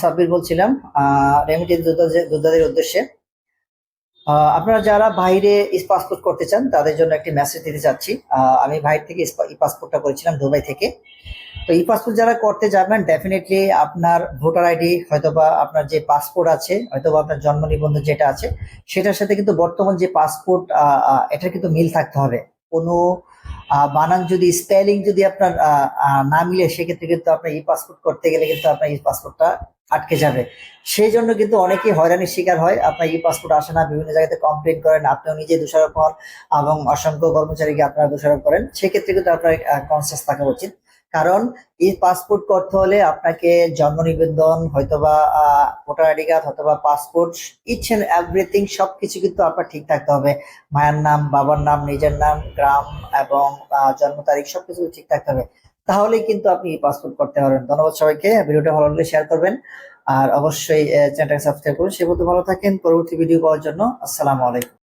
সাব্বির বলছিলাম রেমিটেন্স যোদ্ধাদের উদ্দেশ্যে। আপনারা যারা বাইরে পাসপোর্ট করতে চান তাদের জন্য একটি মেসেজ দিতে চাচ্ছি। আমি বাইরে থেকে ই পাসপোর্টটা করেছিলাম দুবাই থেকে। তো ই পাসপোর্ট যারা করতে যাবেন ডেফিনেটলি আপনার ভোটার আইডি হয়তোবা আপনার যে পাসপোর্ট আছে হয়তোবা আপনার জন্ম নিবন্ধন যেটা আছে সেটার সাথে কিন্তু বর্তমান যে পাসপোর্ট এটা কিন্তু মিল থাকতে হবে। কোনো বানান যদি স্পেলিং যদি আপনার না মিলে সেক্ষেত্রে কিন্তু আপনার ই পাসপোর্ট করতে গেলে কিন্তু আপনার ই পাসপোর্টটা আটকে যাবে। সেই জন্য কিন্তু অনেকেই হয়রানির শিকার হয়, আপনার ই পাসপোর্ট আসে না, বিভিন্ন জায়গাতে কমপ্লেন করেন, আপনিও নিজে দোষারোপ হন এবং অসংখ্য কর্মচারীকে আপনারা দোষারোপ করেন। সেক্ষেত্রে কিন্তু আপনার কনসিয়াস থাকা উচিত। কারণ এই পাসপোর্ট করতে হলে আপনাকে জন্ম নিবন্ধন হয়তোবা ভোটার আইডি কার্ড হয়তোবা পাসপোর্ট ইচ এন্ড এভরিথিং সবকিছু কিন্তু আপনার ঠিক থাকতে হবে। মায়ের নাম, বাবার নাম, নিজের নাম, গ্রাম এবং জন্ম তারিখ সবকিছু ঠিক থাকতে হবে। তাহলেই কিন্তু আপনি এই পাসপোর্ট করতে পারবেন। ধন্যবাদ সবাইকে। ভিডিওটা ভালো লাগলে শেয়ার করবেন আর অবশ্যই চ্যানেলটাকে সাবস্ক্রাইব করুন। সে পর্যন্ত ভালো থাকেন। পরবর্তী ভিডিও পাওয়ার জন্য আসসালামু আলাইকুম।